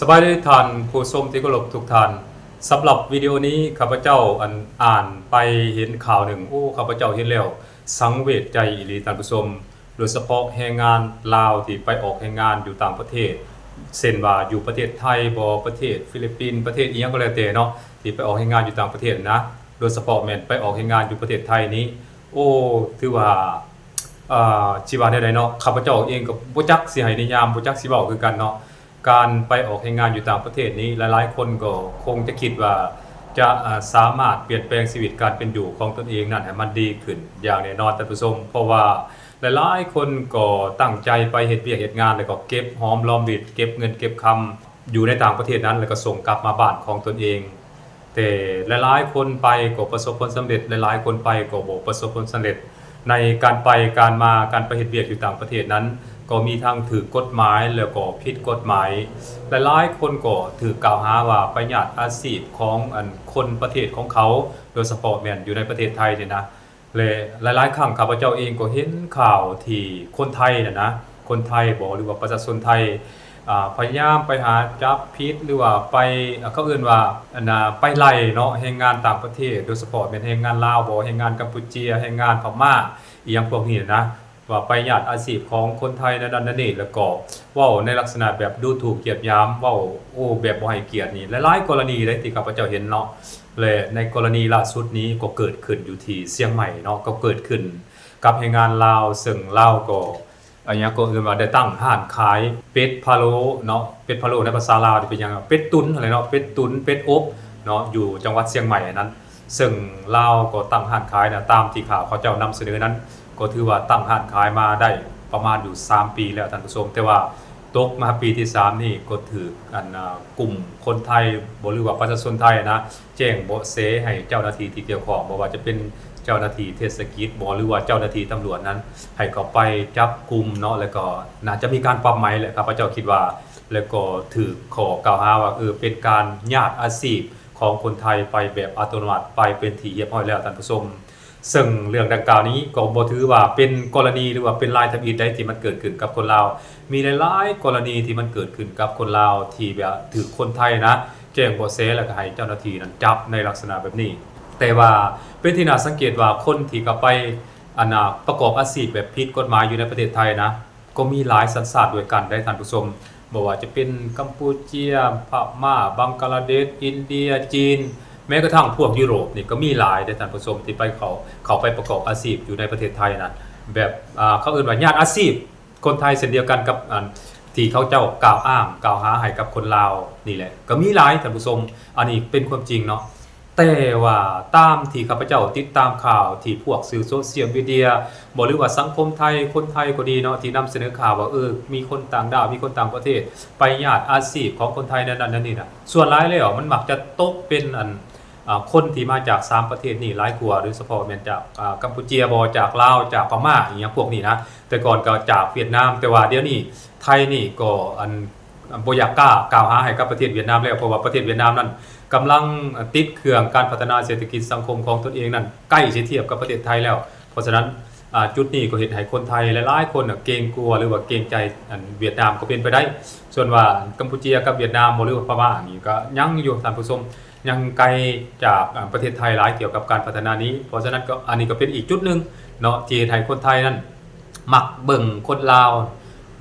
สบายดีท่านผู้ชมที่เคารพทุกท่านสำหรับวิดีโอนี้ข้าพเจ้าอ่านไปเห็นข่าวหนึ่งข้าพเจ้าเห็นแล้วสังเวชใจอีหลีท่านผู้ชมโดยเฉพาะแรงงานลาวที่ไปออกแรงงานอยู่ต่างประเทศเช่นว่าอยู่ประเทศไทยบ่ประเทศฟิลิปปินส์ประเทศอีหยังก็แล้วแต่เนาะที่ไปออกแรงงานอยู่ต่างประเทศนะโดยเฉพาะแม่นไปออกแรงงานอยู่ประเทศไทยนี้ถือว่าชีวะใดๆเนาะข้าพเจ้าเองก็บ่จักสิให้นิยามบ่จักสิเว้าคือกันเนาะการไปออกแรงงานอยู่ต่างประเทศนี้หลายๆคนก็คงจะคิดว่าจะสามารถเปลี่ยนแปลงชีวิตการเป็นอยู่ของตนเองนั่นให้มันดีขึ้นอย่างแน่นอนท่านผู้ชมเพราะว่าหลายๆคนก็ตั้งใจไปเฮ็ดเวียกเฮ็ดงานแล้วก็เก็บหอมรอมริบเก็บเงินเก็บคำอยู่ในต่างประเทศนั้นแล้วก็ส่งกลับมาบ้านของตนเองแต่หลายๆคนไปก็ประสบผลสำเร็จหลายๆคนไปก็บ่ประสบผลสำเร็จในการไปการมาการไปเฮ็ดเวียกอยู่ต่างประเทศนั้นก็มีทางถือกฎหมายแล้วก็ผิดกฎหมายหลายๆคนก็ถูกกล่าวหาว่าไปญาติอาชีพของคนประเทศของเขาโดยเฉพาะแม่นอยู่ในประเทศไทยนี่นะและหลายๆครั้งข้าพเจ้าเองก็เห็นข่าวที่คนไทยน่ะนะคนไทยบ่หรือว่าประชาชนไทยพยายามไปหาจับผิดหรือว่าไปเขาเอิ้นว่าไปไล่เนาะแรงงานต่างประเทศโดยเฉพาะเป็นแรงงานลาวบ่แรงงานกัมพูชีแรงงานพม่าอีหยังพวกนี้นะว่าไปญาติอาชีพของคนไทยนั่นนี่แล้วก็เว้าในลักษณะแบบดูถูกเหยียดหยามเว้าแบบบ่ให้เกียรตินี่หลายๆกรณีเลยที่ข้าพเจ้าเห็นเนาะและในกรณีล่าสุดนี้ก็เกิดขึ้นอยู่ที่เชียงใหม่เนาะก็เกิดขึ้นกับแรงงานลาวซึ่งลาวก็อันนี้ก็คือว่าได้ตั้งร้านขายเป็ดพะโล้เนาะเป็ดพะโล้ในภาษาลาวที่เป็นหยังเป็ดตุ๋นอะไรเนาะเป็ดตุ๋นเป็ดอบเนาะอยู่จังหวัดเชียงใหม่นั้นซึ่งลาวก็ตั้งร้านขายนะตามที่ข่าวเขาเจ้านำเสนอนั้นก็ถือว่าตั้งร้านขายมาได้ประมาณอยู่3ปีแล้วท่านผู้ชมแต่ว่าตกมาปีที่3นี่ก็ถือกลุ่มคนไทยบ่หรือว่าประชาชนไทยนะแจ้งเบาะแสให้เจ้าหน้าที่ที่เกี่ยวข้องบ่ว่าจะเป็นเจ้าหน้าที่เทศกิจบ่หรือว่าเจ้าหน้าที่ตำรวจนั้นให้เขาไปจับกุมเนาะแล้วก็น่าจะมีการปรับใหม่แหละครับพระเจ้าคิดว่าแล้วก็ถือข้อกล่าวหาว่าเป็นการญาติอาชีพของคนไทยไปแบบอัตโนมัติไปเป็นที่เรียบร้อยแล้วท่านผู้ชมซึ่งเรื่องดังกล่าวนี้ก็บ่ถือว่าเป็นกรณีหรือว่าเป็นรายทำอิฐใดที่มันเกิดขึ้นกับคนลาวมีหลายๆกรณีที่มันเกิดขึ้นกับคนลาวที่แบบถือคนไทยนะแจ้งเบาะแสแล้วก็ให้เจ้าหน้าที่นั้นจับในลักษณะแบบนี้แต่ว่าเป็นที่น่าสังเกตว่าคนที่ก็ไปประกอบอาชีพแบบผิดกฎหมายอยู่ในประเทศไทยนะก็มีหลายสัญชาติด้วยกันได้ท่านผู้ชมบ่ว่าจะเป็นกัมพูเชียพม่าบังกลาเทศอินเดียจีนแม้กระทั่งพวกยุโรปนี่ก็มีหลายได้ท่านผู้ชมที่ไปเขาไปประกอบอาชีพอยู่ในประเทศไทยนะแบบเขาเอิ้นว่าญาติอาชีพคนไทยเช่นเดียวกันกับที่เขาเจ้ากล่าวอ้างกล่าวหาให้กับคนลาวนี่แหละก็มีหลายท่านผู้ชมอันนี้เป็นความจริงเนาะแต่ว่าตามที่ข้าพเจ้าติดตามข่าวที่พวกสื่อโซเชียลมีเดียบ่หรือว่าสังคมไทยคนไทยก็ดีเนาะที่นำเสนอข่าวว่ามีคนต่างดาวมีคนต่างประเทศไปญาติอาชีพของคนไทยนั่นนี่นะส่วนหลายแล้วมันมักจะตกเป็นคนที่มาจาก3ประเทศนี่หลายกว่าโดยเฉพาะแม่นจากกัมพูเชียบ่จากลาวจากพม่าอีหยังพวกนี้นะแต่ก่อนก็จากเวียดนามแต่ว่าเดี๋ยวนี้ไทยนี่ก็บ่อยากกล่าวหาให้กับประเทศเวียดนามแล้วเพราะว่าประเทศเวียดนามนั้นกำลังติดเครื่องการพัฒนาเศรษฐกิจสังคมของตนเองนั้นใกล้สิเทียบกับประเทศไทยแล้วเพราะฉะนั้นจุดนี้ก็เฮ็ดให้คนไทยหลายๆคนเกรงกลัวหรือว่าเกรงใจเวียดนามก็เป็นไปได้ส่วนว่ากัมพูเชียกับเวียดนามบ่หรือว่าพม่านี่ก็ยังอยู่ท่านผู้ชมยังไกลจากประเทศไทยหลายเกี่ยวกับการพัฒนานี้เพราะฉะนั้นก็อันนี้ก็เป็นอีกจุดนึงเนาะที่ให้คนไทยนั้นมักเบิ่งคนลาว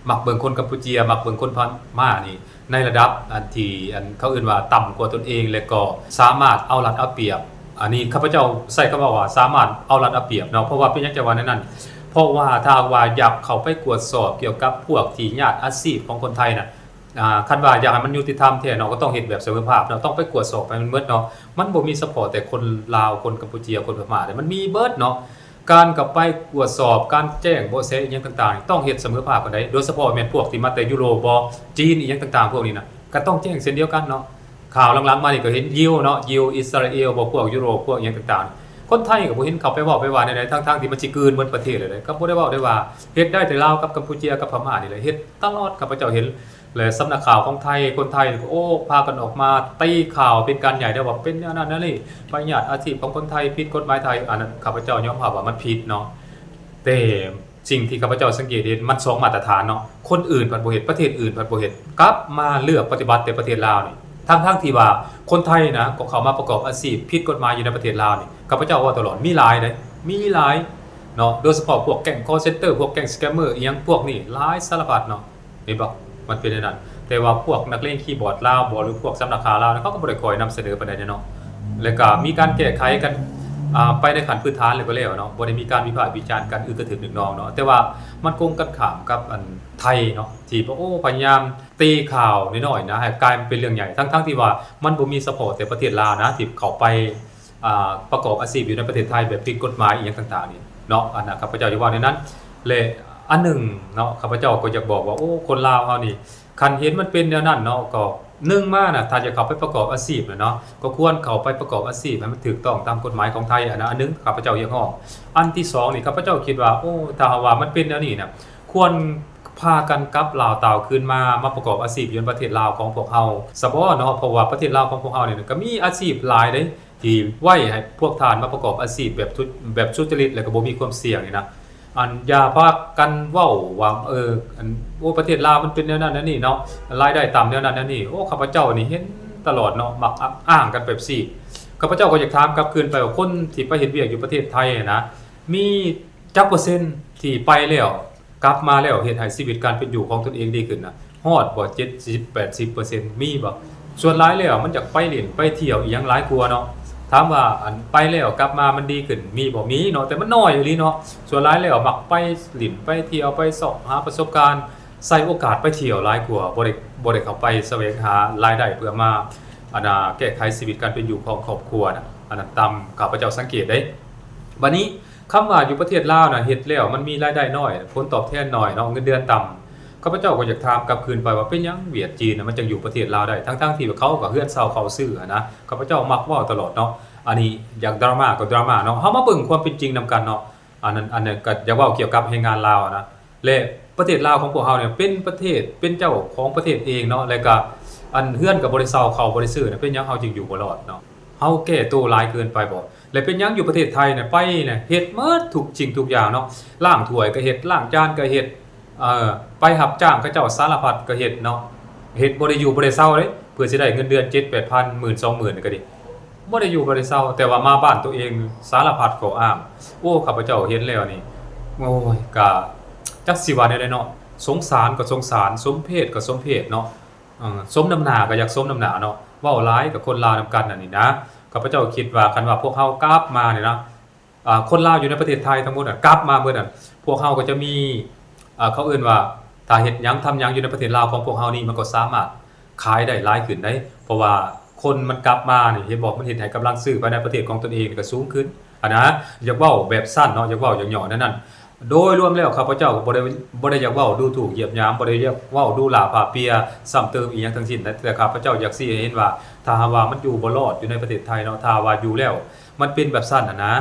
มักเบิ่งคนกัมพูเชียมักเบิ่งคนพม่านี่ในระดับที่เขาเอิ้นว่าต่ำกว่าตนเองและก็สามารถเอารัดเอาเปรียบอันนี้ข้าพเจ้าใช้คำว่าสามารถเอารัดเอาเปรียบเนาะเพราะว่าเป็นหยังจะว่านั้นเพราะว่าถ้าว่าอยากเข้าไปตรวจสอบเกี่ยวกับพวกที่ญาติอาชีพของคนไทยน่ะคันว่าอยากให้มันยุติธรรมแท้เนาะก็ต้องเฮ็ดแบบเสมอภาคเนาะต้องไปตรวจสอบให้มันเบิดเนาะมันบ่มีเฉพาะแต่คนลาวคนกัมพูเชียคนพม่าแต่มันมีเบิดเนาะการกลับไปตรวจสอบการแจ้งเบาะแสอีหยังต่างๆต้องเฮ็ดเสมอภาคกันได้โดยเฉพาะแม่นพวกที่มาแต่ยุโรปบ่จีนอีหยังต่างๆพวกนี้น่ะก็ต้องแจ้งเช่นเดียวกันเนาะข่าวหลังๆมานี่ก็เห็นยิวเนาะยิวอิสราเอลบ่พวกยุโรปพวกอีหยังต่างๆคนไทยก็บ่เห็นเขาไปเว้าไปว่าใดๆทั้งๆที่มันสิกลืนหมดประเทศเลยก็บ่ได้เว้าได้ว่าเฮ็ดได้แต่ลาวกับกัมพูเชียกับพม่านี่แหละเฮ็ดตลอดข้าพเจ้าเห็นและสำนักข่าวของไทยคนไทยก็พากันออกมาตีข่าวเป็นการใหญ่ได้ว่าเป็นอย่างนั้นนั่นนี่ไปญาติอาชีพของคนไทยผิดกฎหมายไทยอันนั้นข้าพเจ้ายอมรับว่ามันผิดเนาะแต่ สิ่งที่ข้าพเจ้าสังเกตเห็นมัน2มาตรฐานเนาะคนอื่นผัดบ่เฮ็ดประเทศอื่นผัดบ่เฮ็ดกลับมาเลือกปฏิบัติแต่ประเทศลาวนี่ทั้งที่ว่าคนไทยนะก็เข้ามาประกอบอาชีพผิดกฎหมายอยู่ในประเทศลาวนี่ข้าพเจ้าว่าตลอดมีหลายเด้มีหลายเนาะโดยเฉพาะพวกแก๊ง call center พวกแก๊งสแกมเมอร์อีหยังพวกนี้หลายสารพัดเนาะเห็นบ่มันเป็นอย่างนั้นแต่ว่าพวกนักเลงคีย์บอร์ดลาวบ่หรือพวกสำนักข่าวลาวเขาก็บ่ได้คอยนำเสนอปานใดเนาะแล้วก็มีการแก้ไขกันไปในขั้นพื้นฐานเลยก็แล้วเนาะบ่ได้มีการวิพากษ์วิจารณ์กันอึกกระทึกนึกนองเนาะแต่ว่ามันคงกันข้ามกับอันไทยเนาะที่พยายามตีข่าวน้อยๆนะให้กลายเป็นเรื่องใหญ่ทั้งที่ว่ามันบ่มีซัพพอร์ตแต่ประเทศลาวนะที่เข้าไปประกอบอาชีพอยู่ในประเทศไทยแบบผิดกฎหมายอีหยังต่างๆนี่เนาะอันน่ะข้าพเจ้าอยู่ว่าในนั้นและอันหนึ่งเนาะข้าพเจ้าก็อยากบอกว่าคนลาวเฮานี่คันเห็นมันเป็นแนวนั้นเนาะก็1มาน่ะถ้าจะเข้าไปประกอบอาชีพเนาะก็ควรเข้าไปประกอบอาชีพให้มันถูกต้องตามกฎหมายของไทยอันนึงข้าพเจ้าอยากฮ้องอันที่2นี่ข้าพเจ้าคิดว่าถ้าหากว่ามันเป็นแนวนี้น่ะควรพากันกลับลาวเต่าคืนมาประกอบอาชีพอยู่ในประเทศลาวของพวกเฮาซะบ่เนาะเพราะว่าประเทศลาวของพวกเฮานี่ก็มีอาชีพหลายเด้ที่ไว้ให้พวกทานมาประกอบอาชีพแบบสุจริตแล้วก็บ่มีความเสี่ยงนี่นะอันอย่าพากันเว้าว่าประเทศลาวมันเป็นแนวนั้นแนวนี้เนาะรายได้ต่ำแนวนั้นแนวนี้ข้าพเจ้านี่เห็นตลอดเนาะมักอ้างกันแบบซี่ข้าพเจ้าก็อยากถามกลับคืนไปว่าคนที่ไปเฮ็ดเวียกอยู่ประเทศไทยนะมีจักเปอร์เซ็นต์ที่ไปแล้วกลับมาแล้วเฮ็ดให้ชีวิตการเป็นอยู่ของตนเองดีขึ้นนะฮอดบ่ 70-80% มีบ่ส่วนหลายแล้วมันอยากไปเล่นไปเที่ยวอีหยังหลายกว่าเนาะถามว่าอันไปแล้วกลับมามันดีขึ้นมีบ่มีเนาะแต่มันน้อยอยู่ลีเนาะส่วนหลายแล้วมักไปหลินไปเที่ยวไปเสาะหาประสบการณ์ใส่โอกาสไปเที่ยวหลายกว่าบ่ได้เข้าไปแสวงหารายได้เพื่อมาแก้ไขชีวิตการเป็นอยู่ของครอบครัวน่ะอันนั้นตามข้าพเจ้าสังเกตได้บัดนี้คำว่าอยู่ประเทศลาวน่ะเฮ็ดแล้วมันมีรายได้น้อยผลตอบแทนน้อยเนาะเงินเดือนต่ำข้าพเจ้าก็อยากถามกลับคืนไปว่าเป็นหยังเวียดจีนน่ะมันจังอยู่ประเทศลาวได้ทั้งๆที่เขาก็เฮือนเซาเขาซื้อนะข้าพเจ้ามักเว้าตลอดเนาะอันนี้อยากดราม่าก็ดราม่าเนาะเฮามาเบิ่งความเป็นจริงนำกันเนาะอันนั้นก็อยากเว้าเกี่ยวกับแรงงานลาวนะและประเทศลาวของพวกเฮาเนี่ยเป็นประเทศเป็นเจ้าของประเทศเองเนาะแล้วก็อันเฮือนก็บ่ได้เซาเขาบ่ได้ซื้อน่ะเป็นหยังเฮาจึงอยู่บ่รอดเนาะเฮาแก้ตัวหลายเกินไปบ่และเป็นหยังอยู่ประเทศไทยเนี่ยไปเนี่ยเฮ็ดหมดทุกสิ่งทุกอย่างเนาะล้างถ้วยก็เฮ็ดล้างจานก็เฮ็ดไปรับจ้างเขาเจ้าสารพัดก็เฮ็ดเนาะเฮ็ดบ่ได้อยู่บ่ได้เซาเด้เพื่อสิได้เงินเดือน 7-8,000 10,000 20,000ก็ดิบ่ได้อยู่บ่ได้เซาแต่ว่ามาบ้านตัวเองสารพัดข้ออ้างข้าพเจ้าเห็นแล้วนี่โอ้ยก็จักสิว่าแนวใดเนาะสงสารก็สงสารสมเพชก็สมเพชเนาะสมน้ำหน้าก็อยากสมน้ำหน้าเนาะเว้าหลายกับคนลาวนำกันนั่นนี่นะข้าพเจ้าคิดว่าคันว่าพวกเฮากลับมาเนี่ยนะคนลาวอยู่ในประเทศไทยทั้งหมดกลับมาเบิดนั่นพวกเฮาก็จะมีเขาเอิ้นว่าถ้าเฮ็ดหยังทำหยังอยู่ในประเทศลาวของพวกเฮานี่มันก็สามารถขายได้หลายขึ้นได้เพราะว่าคนมันกลับมานี่เห็นบอกมันเฮ็ดให้กำลังซื้อภายในประเทศของตนเองก็สูงขึ้นนะอยากเว้าแบบสั้นเนาะอยากเว้าอย่างย่อนั่นโดยรวมแล้วข้าพเจ้าก็บ่ได้อยากเว้าดูถูกเหยียดหยามบ่ได้อยากเว้าดูหลาผาเปียซ้ำเติมอีหยังทั้งสิ้นแต่ข้าพเจ้าอยากสิให้เห็นว่าถ้าหากว่ามันอยู่บ่รอดอยู่ในประเทศไทยเนาะถ้าว่าอยู่แล้วมันเป็นแบบสั้นนะ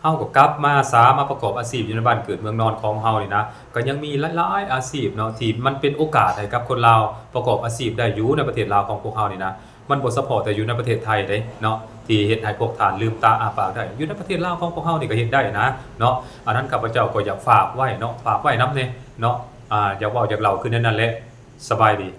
เฮาก็กลับมามาประกอบอาชีพอยู่ในบ้านเกิดเมืองนอนของเฮานี่นะก็ยังมีหลายๆอาชีพเนาะที่มันเป็นโอกาสให้กับคนลาวประกอบอาชีพได้อยู่ในประเทศลาวของพวกเฮานี่นะมันบ่ซัพพอร์ตแต่อยู่ในประเทศไทยเด้เนาะที่เฮ็ดให้พวกท่านลืมตาอ้าปากได้อยู่ในประเทศลาวของพวกเฮานี่ก็เฮ็ดได้นะเนาะอันนั้นข้าพเจ้าก็อยากฝากไว้เนาะฝากไว้นำแน่เนาะอยากเว้าอยากเล่าคือนั่นแหละสบายดี